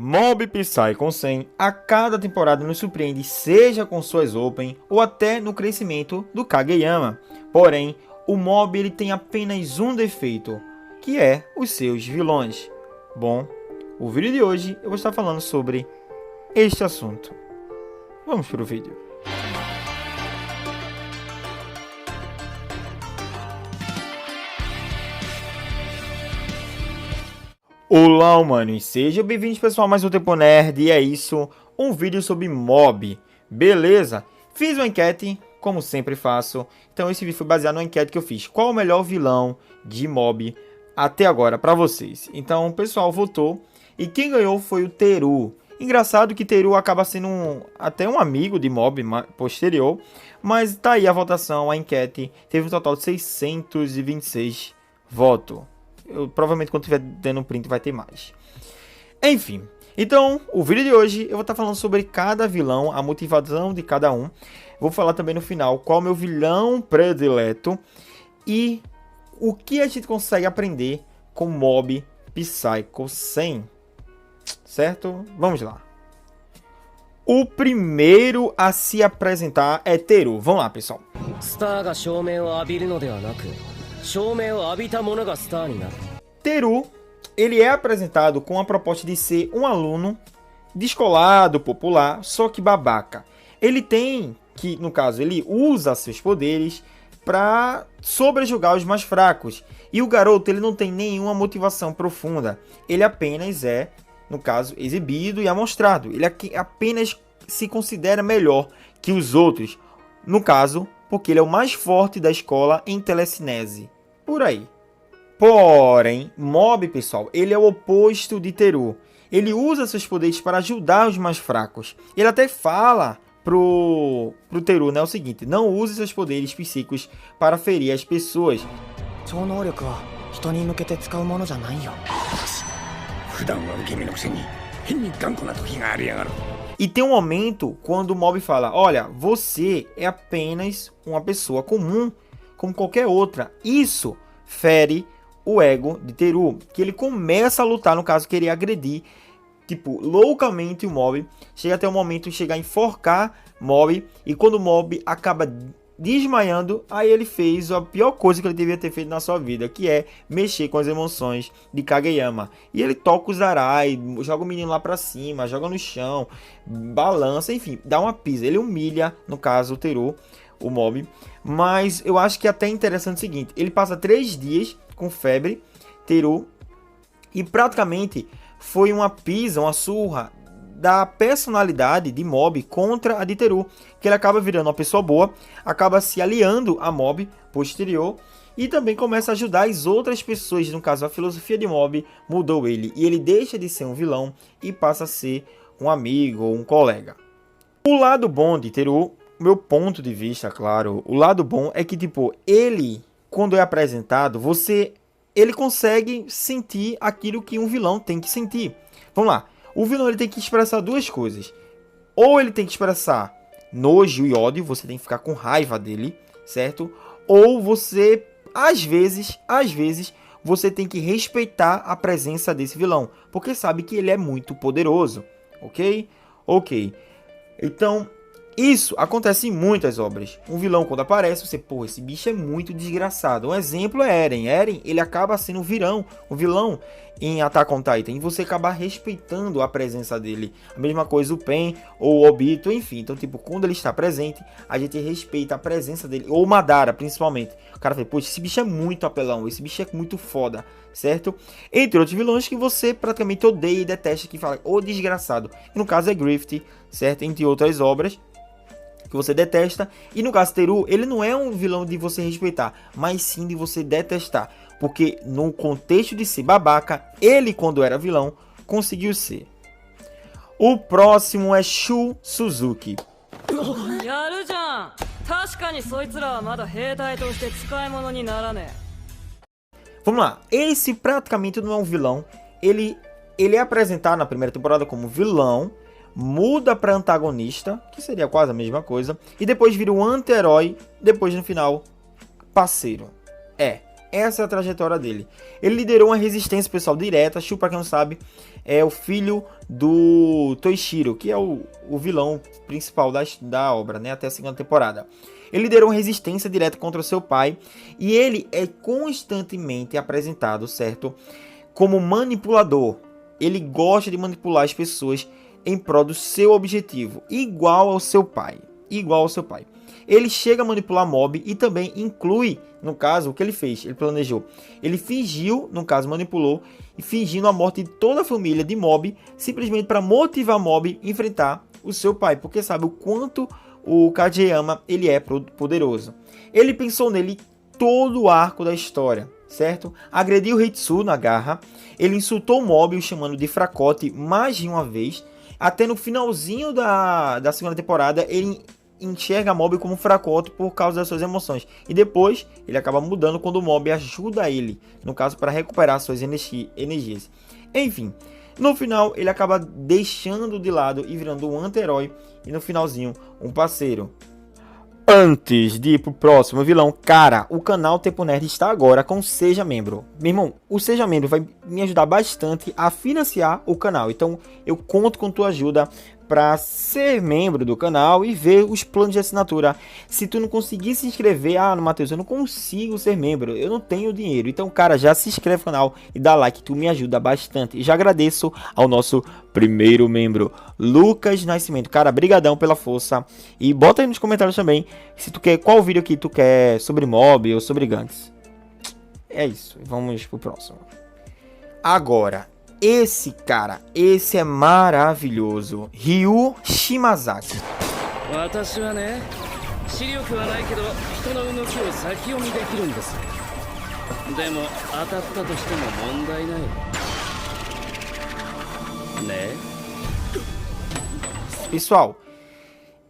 Mob Psycho 100 a cada temporada nos surpreende, seja com suas open ou até no crescimento do Kageyama. Porém, o mob ele tem apenas um defeito, que é os seus vilões. Bom, o vídeo de hoje eu vou estar falando sobre este assunto. Vamos para o vídeo. Olá, humanos, sejam bem-vindos, pessoal, a mais um Tempo Nerd, e é isso, um vídeo sobre mob, beleza? Fiz uma enquete, como sempre faço, então esse vídeo foi baseado numa enquete que eu fiz, qual o melhor vilão de mob até agora para vocês. Então o pessoal votou, e quem ganhou foi o Teru. Engraçado que Teru acaba sendo até um amigo de mob posterior, mas tá aí a votação, a enquete, teve um total de 626 votos. Provavelmente quando tiver dando um print vai ter mais. Enfim, então o vídeo de hoje eu vou estar falando sobre cada vilão, a motivação de cada um. Vou falar também no final qual é o meu vilão predileto e o que a gente consegue aprender com Mob Psycho 100. Certo? Vamos lá. O primeiro a se apresentar é Teru. Vamos lá, pessoal. Teru, ele é apresentado com a proposta de ser um aluno descolado, popular, só que babaca. Ele tem que, no caso, ele usa seus poderes para sobrejugar os mais fracos. E o garoto, ele não tem nenhuma motivação profunda. Ele apenas é, no caso, exibido e amostrado. Ele apenas se considera melhor que os outros. No caso, porque ele é o mais forte da escola em telecinese. Por aí. Porém, Mob, pessoal, ele é o oposto de Teru. Ele usa seus poderes para ajudar os mais fracos. Ele até fala pro Teru, né, o seguinte: não use seus poderes psíquicos para ferir as pessoas. E tem um momento quando o Mob fala: olha, você é apenas uma pessoa comum, como qualquer outra. Isso fere o ego de Teru, que ele começa a lutar, no caso, querer agredir, tipo, loucamente o Mob. Chega até o momento de chegar a enforcar Mob, e quando o Mob acaba desmaiando, aí ele fez a pior coisa que ele devia ter feito na sua vida, que é mexer com as emoções de Kageyama. E ele toca o Zarai, joga o menino lá pra cima, joga no chão, balança, enfim, dá uma pisa. Ele humilha, no caso, o Teru, o Mob. Mas eu acho que é até interessante o seguinte: ele passa 3 dias com febre, Teru, e praticamente foi uma pisa, uma surra da personalidade de Mob contra a de Teru, que ele acaba virando uma pessoa boa, acaba se aliando a Mob posterior e também começa a ajudar as outras pessoas. No caso, a filosofia de Mob mudou ele, e ele deixa de ser um vilão e passa a ser um amigo ou um colega. O lado bom de Teru, meu ponto de vista, claro, o lado bom é que, tipo, ele, quando é apresentado, ele consegue sentir aquilo que um vilão tem que sentir. Vamos lá. O vilão, ele tem que expressar duas coisas. Ou ele tem que expressar nojo e ódio, você tem que ficar com raiva dele, certo? Ou você, às vezes, você tem que respeitar a presença desse vilão, porque sabe que ele é muito poderoso, ok? Ok. Então, isso acontece em muitas obras. Um vilão, quando aparece, você, pô, esse bicho é muito desgraçado. Um exemplo é Eren. Eren, ele acaba sendo um vilão em Attack on Titan, e você acaba respeitando a presença dele. A mesma coisa o Pen ou o Obito, enfim. Então, tipo, quando ele está presente, a gente respeita a presença dele. Ou o Madara, principalmente. O cara fala, poxa, esse bicho é muito apelão, esse bicho é muito foda, certo? Entre outros vilões que você praticamente odeia e detesta, que fala, ô desgraçado. E no caso é Griffith, certo? Entre outras obras que você detesta. E no caso Teru, ele não é um vilão de você respeitar, mas sim de você detestar, porque no contexto de ser babaca, ele, quando era vilão, conseguiu ser. O próximo é Shu Suzuki. Vamos lá, esse praticamente não é um vilão. Ele é apresentado na primeira temporada como vilão, muda para antagonista, que seria quase a mesma coisa, e depois vira um anti-herói, depois no final, parceiro. Essa é a trajetória dele. Ele liderou uma resistência pessoal direta. Shu, pra quem não sabe, é o filho do Toishiro, que é o vilão principal da obra, né? Até a segunda temporada. Ele liderou uma resistência direta contra o seu pai. E ele é constantemente apresentado, certo? Como manipulador. Ele gosta de manipular as pessoas em prol do seu objetivo. Igual ao seu pai. Ele chega a manipular mob e também inclui, no caso, o que ele fez, ele planejou. Ele fingiu, no caso manipulou, e fingindo a morte de toda a família de mob, simplesmente para motivar mob a enfrentar o seu pai, porque sabe o quanto o Kageyama ele é poderoso. Ele pensou nele todo o arco da história, certo? Agrediu o Hitsu na garra, ele insultou o mob, o chamando de fracote mais de uma vez, até no finalzinho da segunda temporada, ele enxerga a mob como fracote por causa das suas emoções. E depois ele acaba mudando quando o mob ajuda ele, no caso para recuperar suas energias. Enfim, no final ele acaba deixando de lado e virando um anti-herói e no finalzinho um parceiro. Antes de ir pro próximo vilão, cara, o canal Tempo Nerd está agora com Seja Membro. Meu irmão, o Seja Membro vai me ajudar bastante a financiar o canal. Então eu conto com tua ajuda para ser membro do canal e ver os planos de assinatura. Se tu não conseguir se inscrever, Matheus, eu não consigo ser membro, eu não tenho dinheiro. Então, cara, já se inscreve no canal e dá like, tu me ajuda bastante. E já agradeço ao nosso primeiro membro, Lucas Nascimento. Cara, brigadão pela força. E bota aí nos comentários também se tu quer, qual vídeo que tu quer sobre mob ou sobre gangues. É isso, vamos pro próximo. Agora, esse é maravilhoso. Ryu Shimazaki. Pessoal,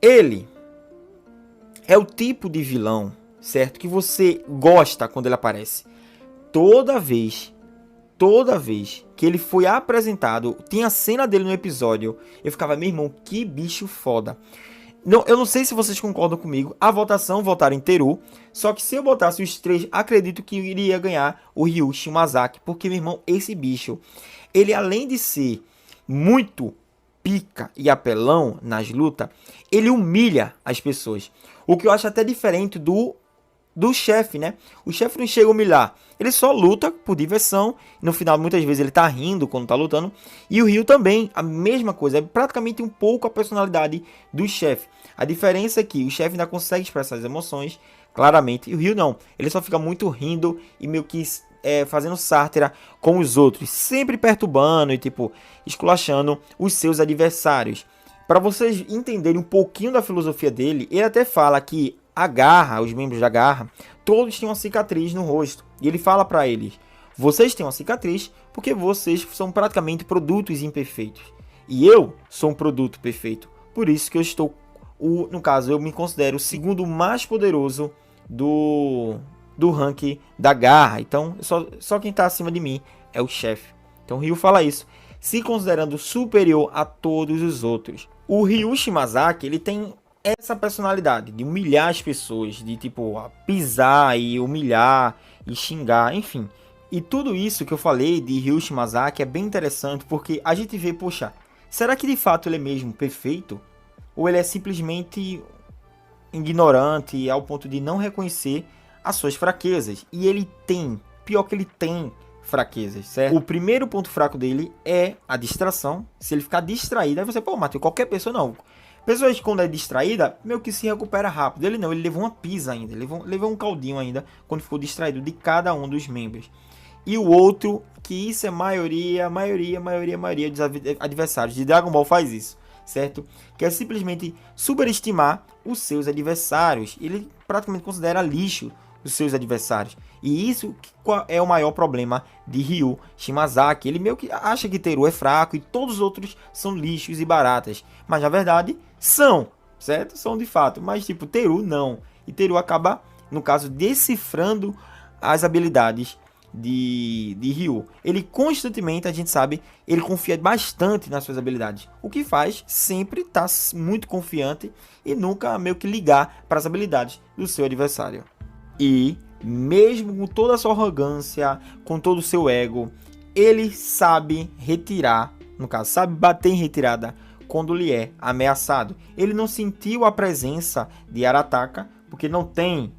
ele é o tipo de vilão, certo? Que você gosta quando ele aparece. Toda vez que ele foi apresentado, tinha a cena dele no episódio, eu ficava, meu irmão, que bicho foda. Não, eu não sei se vocês concordam comigo, a votação votaram em Teru, só que se eu botasse os três, acredito que eu iria ganhar o Ryu Shimazaki, porque, meu irmão, esse bicho, ele além de ser muito pica e apelão nas lutas, ele humilha as pessoas. O que eu acho até diferente do chefe, né? O chefe não chega a humilhar. Ele só luta por diversão. No final, muitas vezes, ele tá rindo quando tá lutando. E o Ryu também, a mesma coisa. É praticamente um pouco a personalidade do chefe. A diferença é que o chefe ainda consegue expressar as emoções, claramente. E o Ryu não. Ele só fica muito rindo e meio que fazendo sátira com os outros. Sempre perturbando e, tipo, esculachando os seus adversários. Para vocês entenderem um pouquinho da filosofia dele, ele até fala que a garra, os membros da garra, todos têm uma cicatriz no rosto. E ele fala para eles, vocês têm uma cicatriz porque vocês são praticamente produtos imperfeitos. E eu sou um produto perfeito. Por isso que eu estou, no caso, eu me considero o segundo mais poderoso do ranking da garra. Então, só quem está acima de mim é o chefe. Então, o Ryu fala isso, se considerando superior a todos os outros. O Ryu Shimazaki, ele tem essa personalidade de humilhar as pessoas, de tipo pisar e humilhar e xingar, enfim. E tudo isso que eu falei de Ryu Shimazaki é bem interessante porque a gente vê, poxa, será que de fato ele é mesmo perfeito? Ou ele é simplesmente ignorante ao ponto de não reconhecer as suas fraquezas? E ele tem, pior que ele tem fraquezas, certo? O primeiro ponto fraco dele é a distração. Se ele ficar distraído, aí você, pô, Matheus, qualquer pessoa não. Pessoas quando é distraída, meio que se recupera rápido. Ele não, ele levou uma pisa ainda, levou um caldinho ainda quando ficou distraído de cada um dos membros. E o outro, que isso é maioria dos adversários de Dragon Ball faz isso, certo? Que é simplesmente superestimar os seus adversários. Ele praticamente considera lixo os seus adversários. E isso é o maior problema de Ryu Shimazaki. Ele meio que acha que Teru é fraco e todos os outros são lixos e baratas. Mas na verdade são, certo? São de fato. Mas tipo, Teru não. E Teru acaba, no caso, decifrando as habilidades de Ryu. Ele constantemente, a gente sabe, ele confia bastante nas suas habilidades. O que faz sempre estar muito confiante e nunca meio que ligar para as habilidades do seu adversário. E mesmo com toda a sua arrogância, com todo o seu ego, ele sabe retirar, no caso, sabe bater em retirada quando lhe é ameaçado. Ele não sentiu a presença de Arataka, porque não tem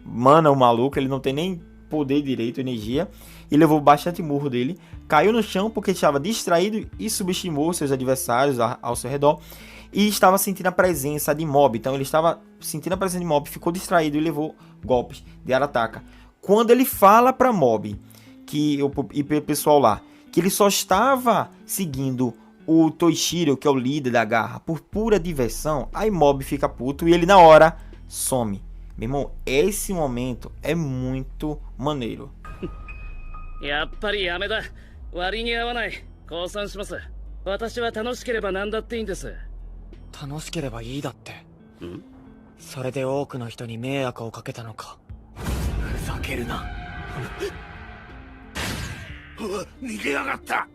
mana o maluco, ele não tem nem poder direito, energia, e levou bastante murro dele, caiu no chão porque estava distraído e subestimou seus adversários ao seu redor, e estava sentindo a presença de Mob. Então ele estava sentindo a presença de Mob, ficou distraído e levou golpes de Arataka. Quando ele fala para Mob, e o pessoal lá, que ele só estava seguindo o Toishiro, que é o líder da garra, por pura diversão, aí Mob fica puto e ele na hora some. Meu irmão, esse momento é muito maneiro. やっぱりやめだ。割に合わない。降参します。私は楽しければ何だっていいんです。楽しければいいだって。ん？それで多くの人に迷惑をかけたのか。ふざけるな。逃げやがった。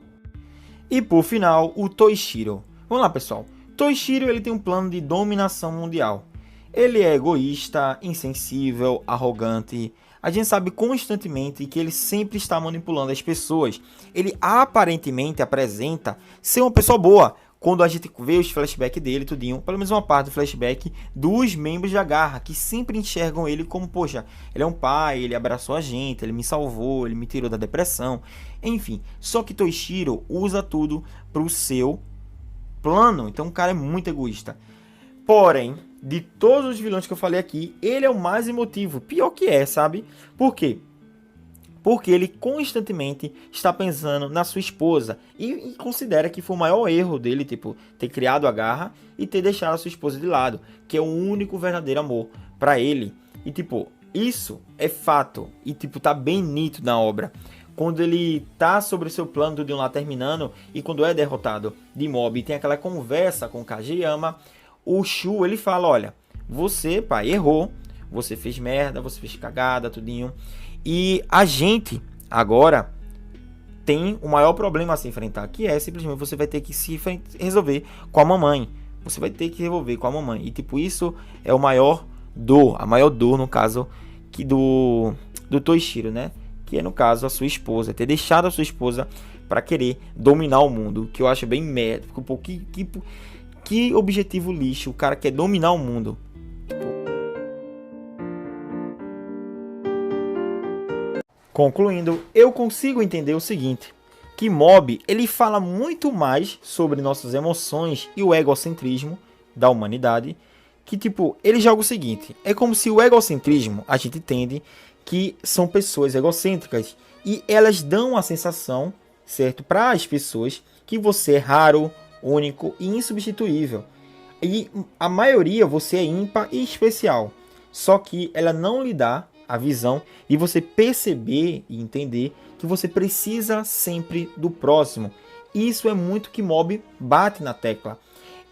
E por final, o Toishiro. Vamos lá, pessoal. Toishiro, ele tem um plano de dominação mundial. Ele é egoísta, insensível, arrogante. A gente sabe constantemente que ele sempre está manipulando as pessoas. Ele aparentemente apresenta ser uma pessoa boa. Quando a gente vê os flashbacks dele, tudinho, pelo menos uma parte do flashback dos membros da garra, que sempre enxergam ele como, poxa, ele é um pai, ele abraçou a gente, ele me salvou, ele me tirou da depressão, enfim. Só que Toishiro usa tudo pro seu plano, então o cara é muito egoísta. Porém, de todos os vilões que eu falei aqui, ele é o mais emotivo, pior que é, sabe? Por quê? Porque ele constantemente está pensando na sua esposa e considera que foi o maior erro dele, tipo, ter criado a garra e ter deixado a sua esposa de lado, que é o único verdadeiro amor para ele. E tipo, isso é fato e tipo, tá bem nítido na obra. Quando ele tá sobre o seu plano de um lá terminando e quando é derrotado de Mob e tem aquela conversa com Kageyama, o Shu, ele fala, olha, você, pai, errou, você fez merda, você fez cagada, tudinho. E a gente agora tem o maior problema a se enfrentar, que é simplesmente você vai ter que se resolver com a mamãe. Você vai ter que resolver com a mamãe. E tipo, isso é a maior dor no caso que do Toishiro, né? Que é no caso a sua esposa, ter deixado a sua esposa para querer dominar o mundo, que eu acho bem merda. Pô, que objetivo lixo, o cara quer dominar o mundo. Concluindo, eu consigo entender o seguinte, que Mob, ele fala muito mais sobre nossas emoções e o egocentrismo da humanidade, que tipo, ele joga o seguinte, é como se o egocentrismo, a gente entende que são pessoas egocêntricas e elas dão a sensação, certo, para as pessoas que você é raro, único e insubstituível. E a maioria você é ímpar e especial, só que ela não lhe dá a visão e você perceber e entender que você precisa sempre do próximo. Isso é muito que Mob bate na tecla.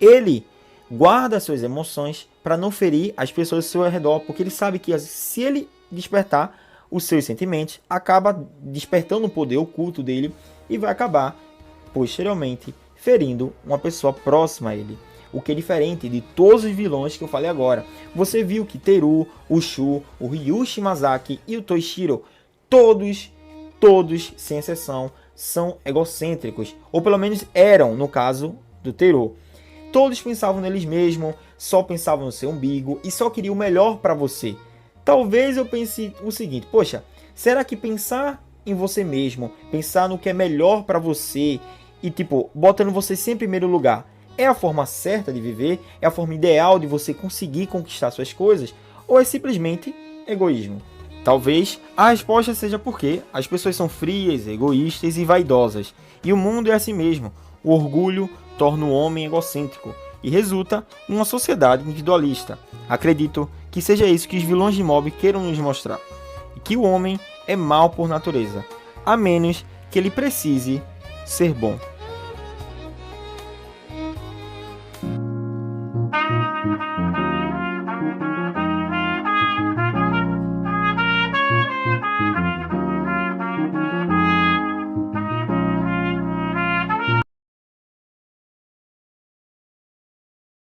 Ele guarda suas emoções para não ferir as pessoas ao seu redor, porque ele sabe que se ele despertar os seus sentimentos, acaba despertando o poder oculto dele e vai acabar posteriormente ferindo uma pessoa próxima a ele. O que é diferente de todos os vilões que eu falei agora. Você viu que Teru, o Shu, o Ryu Shimazaki e o Toishiro, todos, sem exceção, são egocêntricos. Ou pelo menos eram, no caso do Teru. Todos pensavam neles mesmos, só pensavam no seu umbigo e só queriam o melhor para você. Talvez eu pense o seguinte, poxa, será que pensar em você mesmo, pensar no que é melhor para você e tipo, botando você sempre em primeiro lugar, é a forma certa de viver? É a forma ideal de você conseguir conquistar suas coisas? Ou é simplesmente egoísmo? Talvez a resposta seja porque as pessoas são frias, egoístas e vaidosas. E o mundo é assim mesmo. O orgulho torna o homem egocêntrico e resulta em uma sociedade individualista. Acredito que seja isso que os vilões de Mob queiram nos mostrar. E que o homem é mau por natureza, a menos que ele precise ser bom.